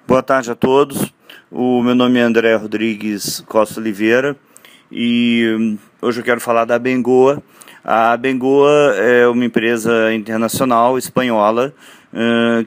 Boa tarde a todos. O meu nome é André Rodrigues Costa Oliveira e hoje eu quero falar da Abengoa. A Abengoa é uma empresa internacional espanhola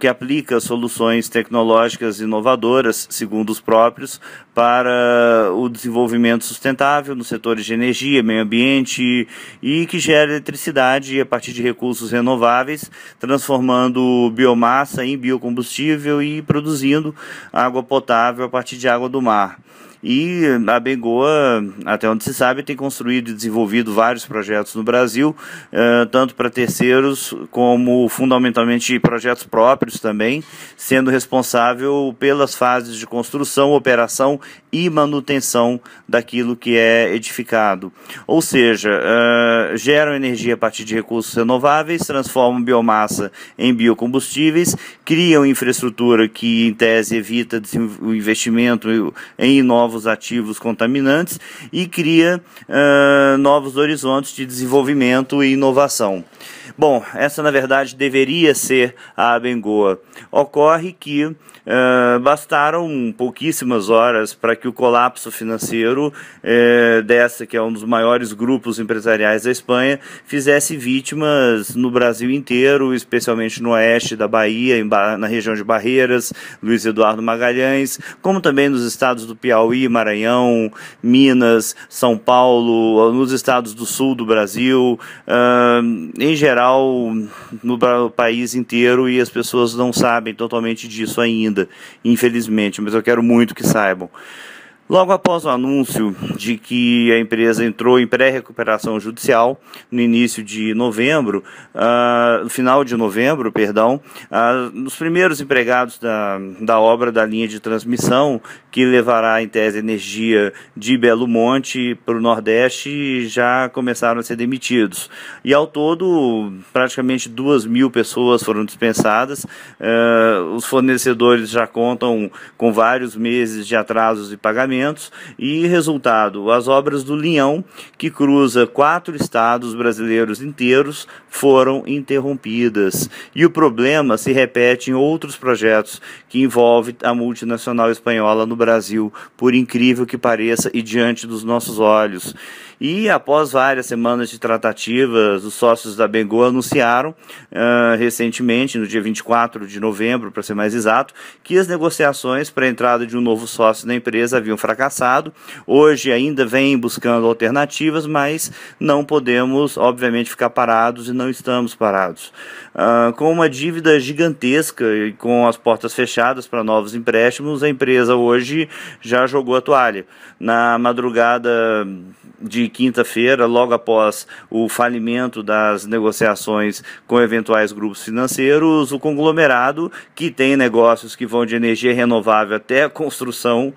que aplica soluções tecnológicas inovadoras, segundo os próprios, para o desenvolvimento sustentável nos setores de energia, meio ambiente e que gera eletricidade a partir de recursos renováveis, transformando biomassa em biocombustível e produzindo água potável a partir de água do mar. E a Abengoa, até onde se sabe, tem construído e desenvolvido vários projetos no Brasil, tanto para terceiros como fundamentalmente projetos próprios também, sendo responsável pelas fases de construção, operação e manutenção daquilo que é edificado. Ou seja, geram energia a partir de recursos renováveis, transformam biomassa em biocombustíveis, criam infraestrutura que, em tese, evita o investimento em novos ativos contaminantes e cria novos horizontes de desenvolvimento e inovação. Bom, essa na verdade deveria ser a Abengoa. Ocorre que bastaram pouquíssimas horas para que o colapso financeiro dessa, que é um dos maiores grupos empresariais da Espanha, fizesse vítimas no Brasil inteiro, especialmente no oeste da Bahia, na região de Barreiras, Luiz Eduardo Magalhães, como também nos estados do Piauí, Maranhão, Minas, São Paulo, nos estados do sul do Brasil, em geral no país inteiro, e as pessoas não sabem totalmente disso ainda, infelizmente, mas eu quero muito que saibam. Logo após o anúncio de que a empresa entrou em pré-recuperação judicial no início de novembro, no final de novembro, perdão, os primeiros empregados da obra da linha de transmissão, que levará em tese energia de Belo Monte para o Nordeste, já começaram a ser demitidos. E ao todo, praticamente 2.000 pessoas foram dispensadas. Os fornecedores já contam com vários meses de atrasos de pagamento. E resultado, as obras do Linhão, que cruza 4 estados brasileiros inteiros, foram interrompidas. E o problema se repete em outros projetos que envolvem a multinacional espanhola no Brasil, por incrível que pareça e diante dos nossos olhos. E após várias semanas de tratativas, os sócios da Abengoa anunciaram recentemente, no dia 24 de novembro, para ser mais exato, que as negociações para a entrada de um novo sócio na empresa haviam fracassado. Hoje ainda vêm buscando alternativas, mas não podemos, obviamente, ficar parados, e não estamos parados. Com uma dívida gigantesca e com as portas fechadas para novos empréstimos, a empresa hoje já jogou a toalha. Na madrugada de quinta-feira, logo após o falimento das negociações com eventuais grupos financeiros, o conglomerado, que tem negócios que vão de energia renovável até a construção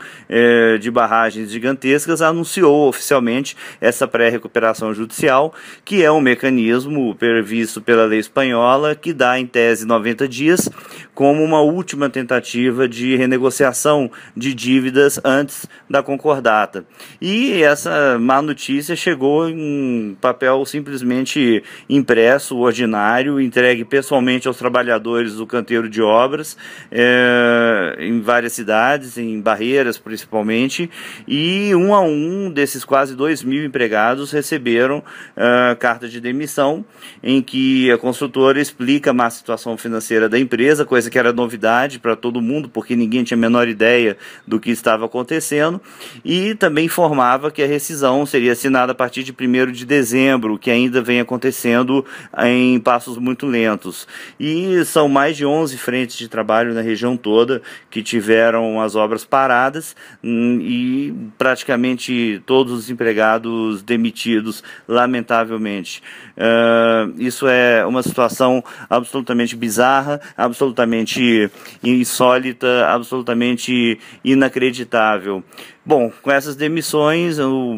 de barragens gigantescas, anunciou oficialmente essa pré-recuperação judicial, que é um mecanismo previsto pela lei espanhola, que dá em tese 90 dias como uma última tentativa de renegociação de dívidas antes da concordata. E essa má notícia chegou em papel simplesmente impresso, ordinário, entregue pessoalmente aos trabalhadores do canteiro de obras, em várias cidades, em Barreiras principalmente, e um a um desses quase 2.000 empregados receberam carta de demissão, em que a construtora explica a má situação financeira da empresa, coisa que era novidade para todo mundo, porque ninguém tinha a menor ideia do que estava acontecendo, e também informava que a rescisão seria assinada a partir de 1º de dezembro, que ainda vem acontecendo em passos muito lentos. E são mais de 11 frentes de trabalho na região toda que tiveram as obras paradas, e praticamente todos os empregados demitidos, lamentavelmente. Isso é uma situação absolutamente bizarra, absolutamente insólita, absolutamente inacreditável. Bom, com essas demissões, eu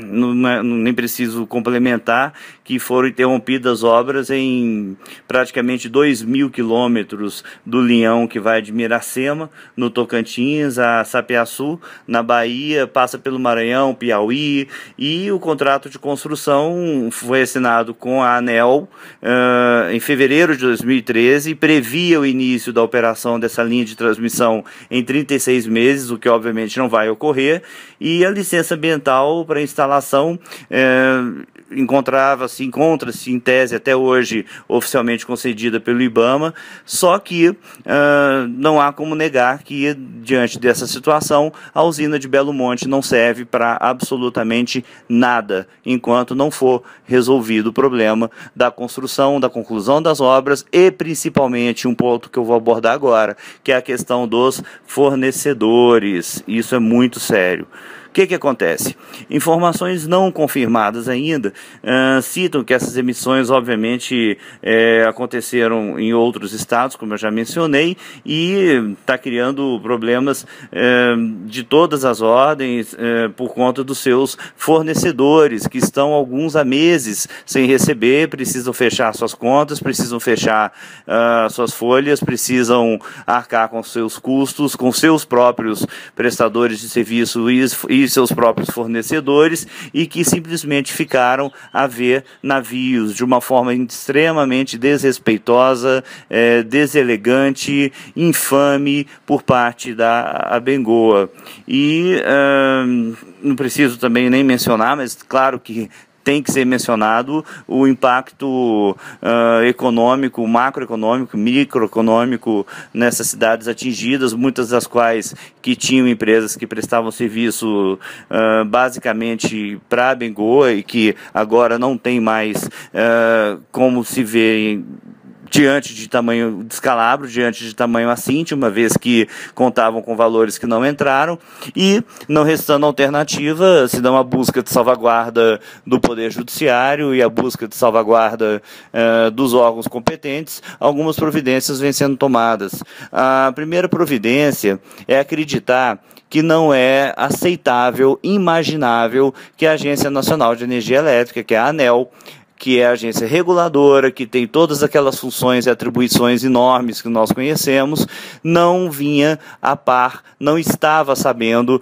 nem preciso complementar que foram interrompidas obras em praticamente 2.000 quilômetros do Linhão, que vai de Miracema no Tocantins, a Sapiaçu, na Bahia, passa pelo Maranhão, Piauí, e o contrato de construção foi assinado com a ANEEL em fevereiro de 2013 e previa o início da operação dessa linha de transmissão em 36 meses, o que obviamente não vai ocorrer, e a licença ambiental para instalação encontra-se em tese até hoje oficialmente concedida pelo IBAMA, só que não há como negar que, diante dessa situação, a usina de Belo Monte não serve para absolutamente nada, enquanto não for resolvido o problema da construção, da conclusão das obras e, principalmente, um ponto que eu vou abordar agora, que é a questão dos fornecedores. Isso é muito sério. O que acontece? Informações não confirmadas ainda citam que essas emissões, obviamente, aconteceram em outros estados, como eu já mencionei, e está criando problemas de todas as ordens por conta dos seus fornecedores, que estão alguns há meses sem receber, precisam fechar suas contas, precisam fechar suas folhas, precisam arcar com seus custos, com seus próprios prestadores de serviço e seus próprios fornecedores, e que simplesmente ficaram a ver navios de uma forma extremamente desrespeitosa, deselegante, infame por parte da Abengoa. E não preciso também nem mencionar, mas claro que tem que ser mencionado o impacto econômico, macroeconômico, microeconômico nessas cidades atingidas, muitas das quais que tinham empresas que prestavam serviço basicamente para a Abengoa e que agora não tem mais como se ver diante de tamanho descalabro, diante de tamanho assinte, uma vez que contavam com valores que não entraram, e, não restando alternativa, se dá uma busca de salvaguarda do Poder Judiciário e a busca de salvaguarda dos órgãos competentes, algumas providências vêm sendo tomadas. A primeira providência é acreditar que não é aceitável, imaginável, que a Agência Nacional de Energia Elétrica, que é a ANEEL, que é a agência reguladora, que tem todas aquelas funções e atribuições enormes que nós conhecemos, não vinha a par, não estava sabendo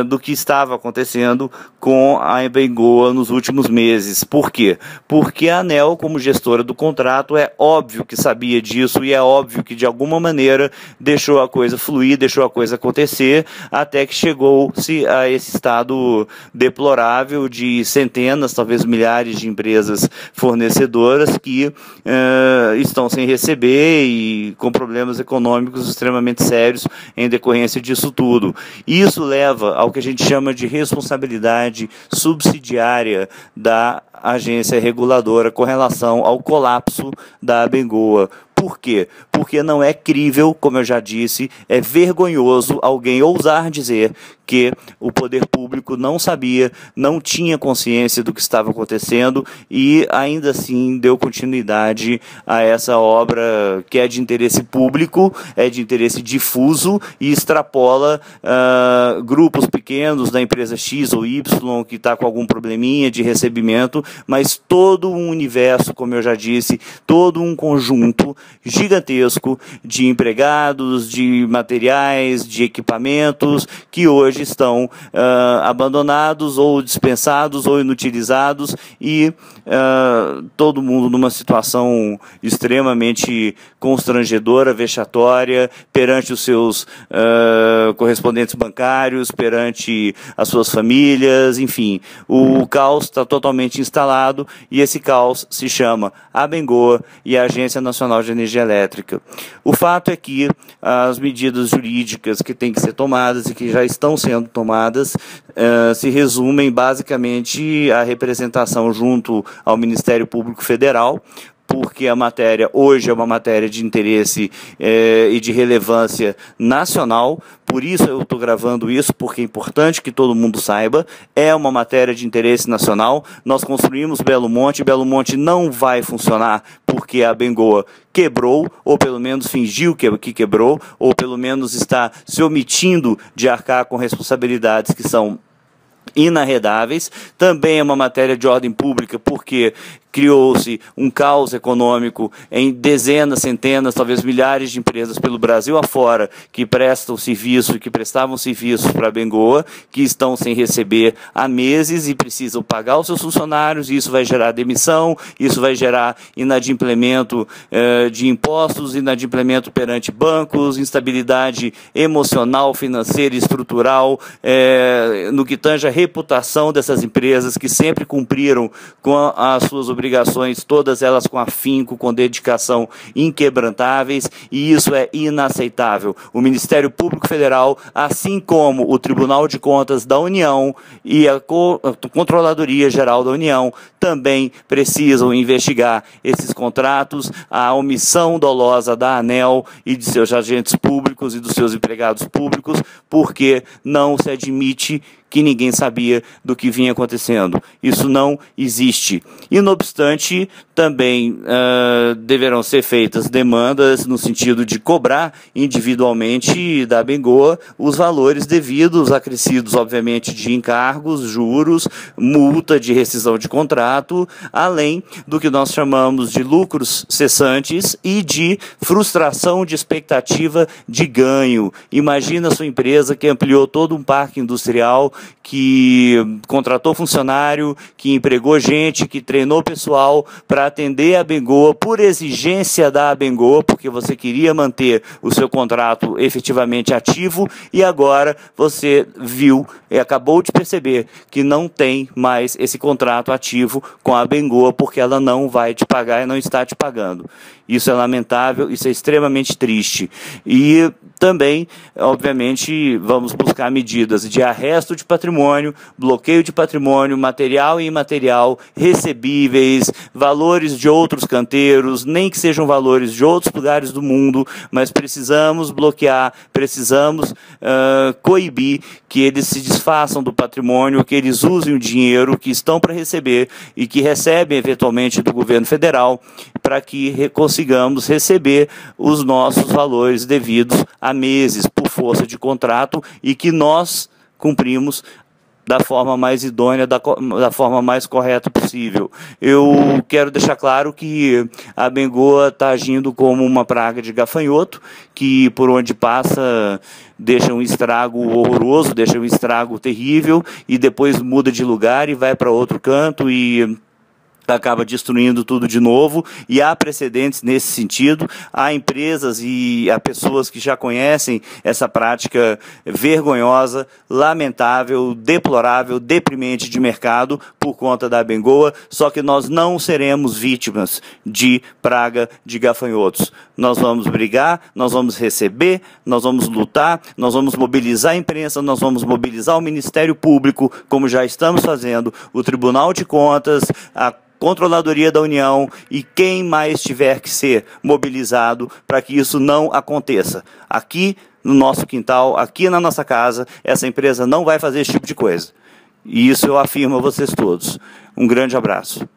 do que estava acontecendo com a Abengoa nos últimos meses. Por quê? Porque a ANEEL, como gestora do contrato, é óbvio que sabia disso e é óbvio que, de alguma maneira, deixou a coisa fluir, deixou a coisa acontecer, até que chegou-se a esse estado deplorável de centenas, talvez milhares de empresas fornecedoras que estão sem receber e com problemas econômicos extremamente sérios em decorrência disso tudo. Isso leva ao que a gente chama de responsabilidade subsidiária da agência reguladora com relação ao colapso da Abengoa. Por quê? Porque não é crível, como eu já disse, é vergonhoso alguém ousar dizer que o poder público não sabia, não tinha consciência do que estava acontecendo e ainda assim deu continuidade a essa obra que é de interesse público, é de interesse difuso e extrapola grupos pequenos da empresa X ou Y que está com algum probleminha de recebimento, mas todo um universo, como eu já disse, todo um conjunto gigantesco de empregados, de materiais, de equipamentos que hoje estão abandonados ou dispensados ou inutilizados e todo mundo numa situação extremamente constrangedora, vexatória, perante os seus correspondentes bancários, perante as suas famílias, enfim. O caos está totalmente instalado e esse caos se chama Abengoa e a Agência Nacional de Energia Elétrica. O fato é que as medidas jurídicas que têm que ser tomadas e que já estão sendo tomadas se resumem basicamente à representação junto ao Ministério Público Federal, porque a matéria hoje é uma matéria de interesse e de relevância nacional. Por isso eu estou gravando isso, porque é importante que todo mundo saiba, é uma matéria de interesse nacional. Nós construímos Belo Monte não vai funcionar porque a Abengoa quebrou, ou pelo menos fingiu que quebrou, ou pelo menos está se omitindo de arcar com responsabilidades que são inarredáveis. Também é uma matéria de ordem pública, porque criou-se um caos econômico em dezenas, centenas, talvez milhares de empresas pelo Brasil afora que prestam serviço e que prestavam serviços para a Bengoa, que estão sem receber há meses e precisam pagar os seus funcionários, e isso vai gerar demissão, isso vai gerar inadimplemento de impostos, inadimplemento perante bancos, instabilidade emocional, financeira e estrutural, no que tange a reputação dessas empresas que sempre cumpriram com as suas obrigações, todas elas com afinco, com dedicação inquebrantáveis, e isso é inaceitável. O Ministério Público Federal, assim como o Tribunal de Contas da União e a Controladoria Geral da União, também precisam investigar esses contratos, a omissão dolosa da ANEEL e de seus agentes públicos e dos seus empregados públicos, porque não se admite que ninguém sabia do que vinha acontecendo. Isso não existe. E, não obstante, também deverão ser feitas demandas no sentido de cobrar individualmente da Bengoa os valores devidos, acrescidos, obviamente, de encargos, juros, multa de rescisão de contrato, além do que nós chamamos de lucros cessantes e de frustração de expectativa de ganho. Imagina a sua empresa que ampliou todo um parque industrial, que contratou funcionário, que empregou gente, que treinou pessoal para atender a Bengoa por exigência da Bengoa, porque você queria manter o seu contrato efetivamente ativo, e agora você viu e acabou de perceber que não tem mais esse contrato ativo com a Bengoa, porque ela não vai te pagar e não está te pagando. Isso é lamentável, isso é extremamente triste. E também, obviamente, vamos buscar medidas de arresto de patrimônio, bloqueio de patrimônio, material e imaterial, recebíveis, valores de outros canteiros, nem que sejam valores de outros lugares do mundo, mas precisamos bloquear, precisamos coibir que eles se desfaçam do patrimônio, que eles usem o dinheiro que estão para receber e que recebem eventualmente do governo federal, para que consigamos receber os nossos valores devidos a meses por força de contrato e que nós cumprimos da forma mais idônea, da forma mais correta possível. Eu quero deixar claro que a Bengoa está agindo como uma praga de gafanhoto, que por onde passa deixa um estrago horroroso, deixa um estrago terrível, e depois muda de lugar e vai para outro canto e acaba destruindo tudo de novo, e há precedentes nesse sentido. Há empresas e há pessoas que já conhecem essa prática vergonhosa, lamentável, deplorável, deprimente de mercado por conta da Bengoa, só que nós não seremos vítimas de praga de gafanhotos. Nós vamos brigar, nós vamos receber, nós vamos lutar, nós vamos mobilizar a imprensa, nós vamos mobilizar o Ministério Público, como já estamos fazendo, o Tribunal de Contas, a Controladoria da União e quem mais tiver que ser mobilizado para que isso não aconteça. Aqui no nosso quintal, aqui na nossa casa, essa empresa não vai fazer esse tipo de coisa. E isso eu afirmo a vocês todos. Um grande abraço.